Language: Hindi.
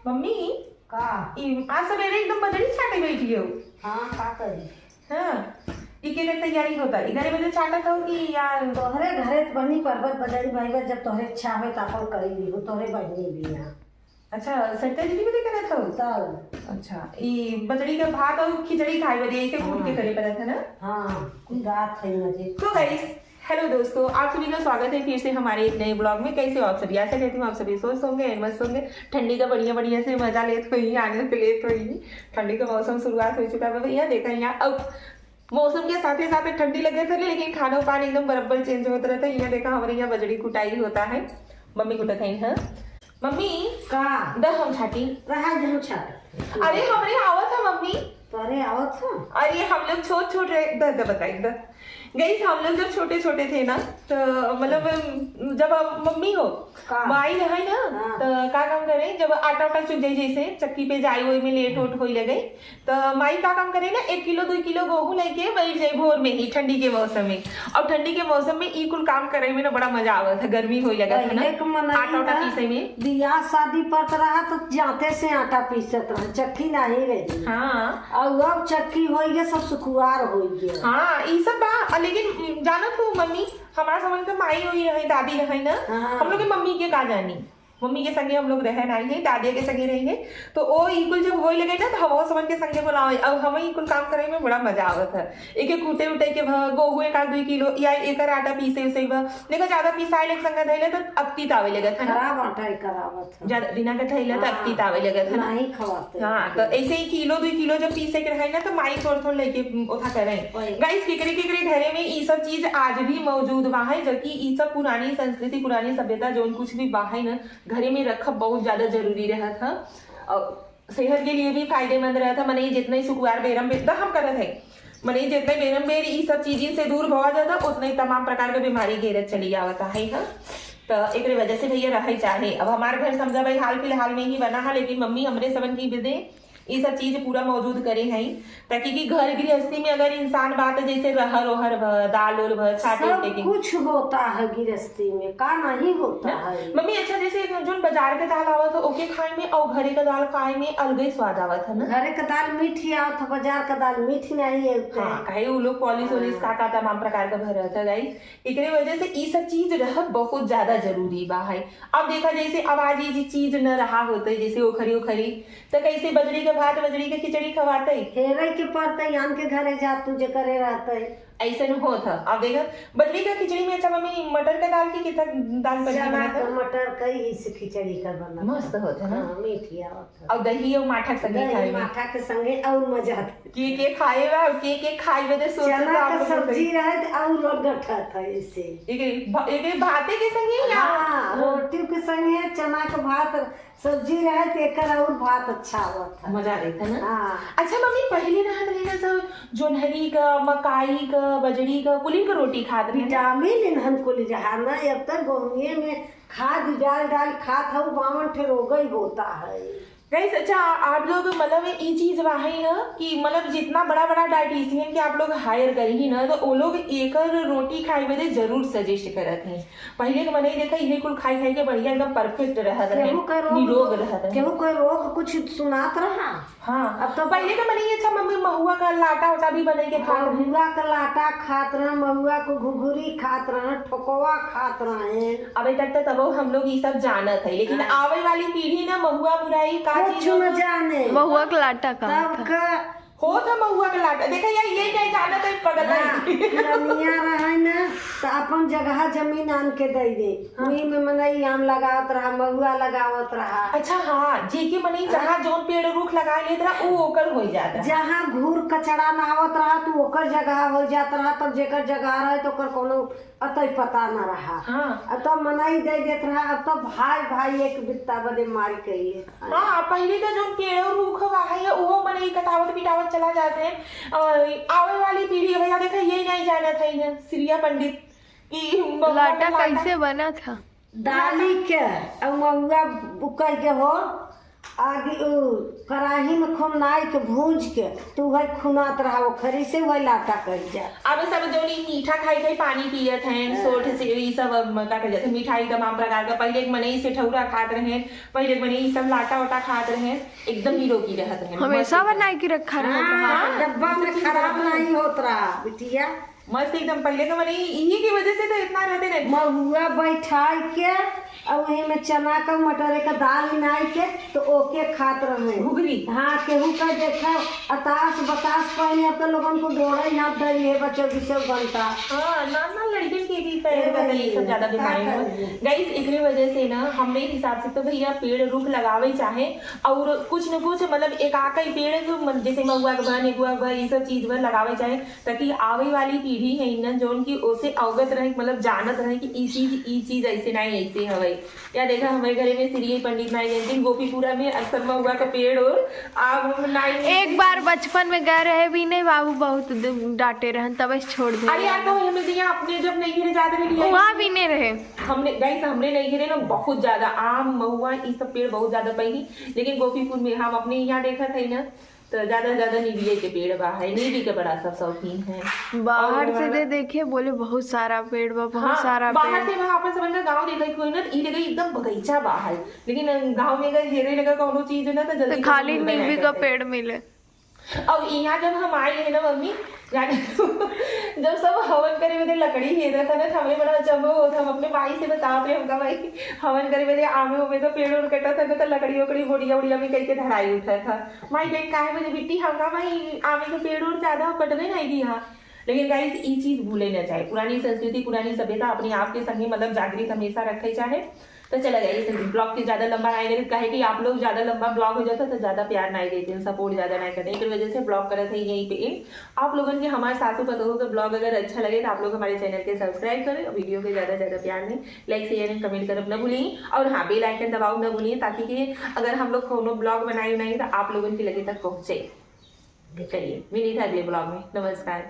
मम्मी का आज सवेरे एकदम बजड़ी छाटे बैठी हो। हाँ का करी हाँ इके लिए तैयारी होता है घरे बजे छाटा खाओ कि यार तोहरे घरे बनी पर्वत बदड़ी भाई जब तोहरे इच्छा हो तो अपन करी ली हो तोहरे बहनी भी ना। अच्छा सरिता दीदी भी करे था तब अच्छा ये बजड़ी का भात और खिचड़ी खाए बजे ऐसे कूट के करे पड़ा था ना। हाँ कोई बात है मुझे। तो गाइस हेलो दोस्तों, आप सभी का स्वागत है फिर से हमारे एक नए ब्लॉग में। कैसे हो आप सभी? आशा कहती हूँ आप सभी स्वस्थ होंगे, मस्त होंगे, ठंडी का बढ़िया बढ़िया से मजा लेते हुई आनंद लेते हुई। ठंडी का मौसम शुरुआत हो चुका है भैया, देखा यहाँ अब मौसम के साथ ही साथ ठंडी लगे थे लेकिन खाना पानी एकदम बराबर चेंज होता रहता है। यहाँ देखा हमारे यहाँ बजड़ी कुटाई होता है, मम्मी कुटत है। हाँ मम्मी का द हम छाटी रहा जहाँ छाट। अरे हमारे आवत था मम्मी। तोहरे आवत था। अरे हम लोग छोट द बताई द गई हम लोग जब छोटे छोटे थे ना तो मतलब जब मम्मी हो माई है ना हाँ। तो का काम करे जब आटा उटा चुक जाए जैसे चक्की पे जाए वही में लेट उट होई लगे तो माई का काम करे ना 1 किलो 2 किलो गेहूं लेके बैठ जाए भोर में ही ठंडी के मौसम में। और ठंडी के मौसम में ई कुल काम करे में ना बड़ा मजा आवत है, गर्मी होई लगा था ना आटा उटा पीसे में। बियाह शादी पड़त रहा तो जाते से आटा पीसत रहा, चक्की नहीं रही। हाँ और अब चक्की हो गया सब सुखुआर हो गया। हाँ ये सब बा लेकिन जानत हो मम्मी हमारा समझ तो माई हुई रही दादी रही ना। हाँ। हम लोग की मम्मी के का जानी मम्मी के संगे हम लोग रहन आई है, दादी के संगे रहेंगे तो वो इकुल जब हो लगे ना तो हम समझ के संगे बुलावे। अब हम इकुल काम करे में बड़ा मजा आवत है। एक कूटे उटे के गेहूं 1-2 किलो या एक आटा पीसे उसे देखो ज्यादा पिसाई लग संगे धैले तो अक्ति तावे लगे था खराब आटा करावत है। ज्यादा दिना के थैले तो अक्ति तावे लगे था ना। नहीं खवाते। हाँ तो ऐसे ही 1-2 किलो जब पीसे के रहे ना तो माई थोड़ा लेके उठा करे। गाइस केकरे घरे में ये सब चीज आज भी मौजूद बा है, जबकि ये सब पुरानी संस्कृति पुरानी सभ्यता जो कुछ भी बा है ना घरे में रखा बहुत ज्यादा जरूरी रहा था और सेहत के लिए भी फायदेमंद रहा था। मने जितने सुकुआर बेरम बेदा हम करत है मने जितने बेरम बेर ये सब चीजें से दूर बहुत ज्यादा उतने तमाम प्रकार के बीमारी घेरत चली आवता है। हाँ तो एक वजह से भैया रह चाहे अब हमारे घर समझा भाई हाल फिलहाल में ही बना है लेकिन मम्मी हमरे सबन की विदे ये सब चीज पूरा मौजूद करे हैं ताकि कि घर गृहस्थी में अगर इंसान बात जैसे रहर ओहर दाल उल छाटे उटे के कुछ होता है गृहस्थी में का नहीं होता है मम्मी। अच्छा जैसे जो बाजार के दाल आवत है ओके खाए में और घरे का दाल खाए में अलग ही स्वाद आवत है ना। घरे का दाल मीठी आवत है, बाजार का दाल मीठी नहीं है। हाँ कहे वो लोग पॉलिश वॉलिश का तमाम प्रकार का भर रहता है गाइस। एक वजह से ये सब चीज रह बहुत ज्यादा जरूरी बा है। अब देखा जैसे अब आज ये चीज न रहा होते जैसे ओखरी तो कैसे बजड़ी का भात बजड़ी के खिचड़ी खवाते हेरे के पड़ते आन के घरे जा तुझे करे रहते ऐसा नहीं होता। अब देखा बजरी का खिचड़ी में अच्छा मम्मी मटर का दाल की कितना दाल चना का मटर का इस खिचड़ी का बना मस्त होता ना। मीठी आवत है और दही और माठा के संगे खाए में माठा के संगे और मजा आता। के खाए बा और के खाए बदे सोच चना का सब्जी रहे और गठा था इसे एक भाते के संगे या रोटी के संगे चना का भात सब्जी रहे तो एक और भात अच्छा होता मजा रहता ना। हाँ। अच्छा मम्मी पहले ना रहेगा सब जोन्हरी का मकाई का बजड़ी का कुली का रोटी खाते रहे। विटामिन हमको ले रहा ना अब तक गोमिये में खाद डाल खात हो 52 ठे रोग ही होता है। गाइस अच्छा आप लोग मतलब ये चीज वाही है कि मतलब जितना बड़ा डाइटिशियन के आप लोग हायर करी ना तो वो लोग एक रोटी खाए बदे जरूर सजेस्ट करत हैं। पहले के मने देखा ये कुल खाई के बढ़िया एकदम परफेक्ट रहत है, निरोग रहत है। केहू कोई रोग कुछ सुनात रहा। हाँ अब तो पहले के मने अच्छा मम्मी महुआ का लाटा उटा भी बने के खात रहे, महुआ का लाटा खात रहे, महुआ को घुघुरी खात रहे, ठोकवा खात रहे। अभी तक तो तब हम लोग ये सब जानत है लेकिन आवे वाली पीढ़ी ना महुआ बुराई का कुछ न जाने। महुआ का लाटा का तब का हो था महुआ का लाटा देखा यार ये नहीं जानत है पगला रनिया रहे ना तो अपन जगह जमीन आन के दे दे वही में मनई आम लगावत रहा महुआ लगावत रहा। अच्छा हाँ जी के मने जहाँ जोन पेड़ रुख लगा लेत रहा वो ओकर हो जाता जहाँ घूर कचड़ा ना आवत रहा तो ओकर जगह हो जात रहा तब जेकर जगह रहे तो ओकर कोनो अतई पता न रहा। हाँ। अब तो मनई दे देत रहा अब तो भाई एक बित्ता बदे मार कइले। हाँ पहले का जो पेड़ रुख है वो मने कटावत पिटावत चला जाते हैं। आवे वाली पीढ़ी भैया देखा ये नहीं जाना था ना श्रिया पंडित की लाटा कैसे बना था। दाली के और महुआ बुकई के हो आगे कढ़ाई में खुनाई के भूज के तू है खुनात रहा वो खरी से वही लाटा कर जा। अब सब जो मीठा खाई पानी पियत हैं सोठ से ये सब का कह जाते मिठाई तमाम प्रकार का। पहले एक मने से ठौरा खात रहे, पहले एक मने सब लाटा वाटा खात रहे, एकदम निरोगी रहत रहे, हमेशा बनाई के रखा रहा, डब्बा में खराब नहीं होत रहा बिटिया, मस्त एकदम। पहले का मने इन्हीं की वजह से तो इतना रहते नहीं। महुआ बैठाई के और वही में चना का मटर का दाल मिलाई के तो ओके खात रहे घुगरी। हाँ केहू का देखा अताश बतास पहले अब तो लोगन को दौड़े ना दे है बच्चों की सब बनता। हाँ ना लड़कियों के भी पैर का ये सब ज्यादा बीमारी है गाइस। इसी वजह से ना हमने हिसाब से तो भैया पेड़ रुख लगावे चाहे और कुछ न कुछ मतलब एक आका पेड़ जैसे महुआ का नेगुआ का ये सब चीज में लगावे चाहे, ताकि आवे वाली पीढ़ी है न जोन की ओसे अवगत रहे, मतलब जानत रहे कि ई चीज ऐसे नहीं ऐसे हवे। या देखा हमारे घरे में श्री पंडित नाई जयंती गोपीपुरा में अक्सर महुआ का पेड़ और आम नाई। एक बार बचपन में गए रहे भी नहीं, बाबू बहुत डांटे रहे तब छोड़ दे। अरे यार तो हमें दिया अपने जब नहीं घिरे जाते रहे वहाँ भी नहीं रहे हमने गाइस, हमने नहीं घिरे ना बहुत ज्यादा आम महुआ ये सब पेड़ बहुत ज्यादा पही, लेकिन गोपीपुर में हम अपने यहाँ देखा थे ना तो ज्यादा नीबिये के पेड़ बा है, नीबी के बड़ा सब शौकीन है। बाहर से दे देखे बोले बहुत सारा पेड़ बा, बहुत सारा बाहर से वहाँ पर समझ गाँव देखा कोई ना ई लगे एकदम बगीचा बाहर, लेकिन गाँव में अगर हेरे लगा कोनो चीज ना तो जल्दी खाली नींबी का पेड़ मिले। अब यहाँ जब हम आए है ना मम्मी जब सब हवन करे में लकड़ी हेरा था ना हमें बड़ा अचंभव होता। हम अपने भाई से बता रहे हमका भाई हवन करे में आमे में तो पेड़ उड़ कटा था ना तो लकड़ी उकड़ी बोड़िया उड़िया में कई के धराई उठा था। भाई देख काहे मुझे बिट्टी हमका भाई आमे के पेड़ उड़ ज्यादा कटने नहीं दी यहाँ। लेकिन गाइस ये चीज भूले ना चाहे, पुरानी संस्कृति पुरानी सभ्यता अपने आप के संगे मतलब जागृत हमेशा रखे चाहे। तो चला जाइए ब्लॉग के ज्यादा लंबा नहीं देते, कहे कि आप लोग ज्यादा लंबा ब्लॉग हो जाता तो ज्यादा प्यार नहीं देते हैं, सपोर्ट ज्यादा नहीं करते, इस वजह से ब्लॉग करे थे यहीं पे। आप लोगों के हमारे सासू पतोह का ब्लॉग अगर अच्छा लगे तो आप लोग हमारे चैनल के सब्सक्राइब करें, वीडियो के ज्यादा प्यार दें, लाइक शेयर एंड कमेंट कर न भूलिए, और हाँ बेल आइकन दबाओ न भूलिए, ताकि कि अगर हम लोग कोनो ब्लॉग बनाए नहीं तो आप लोगों के लगे तक पहुंचे। चलिए मिली था अगले ब्लॉग में, नमस्कार।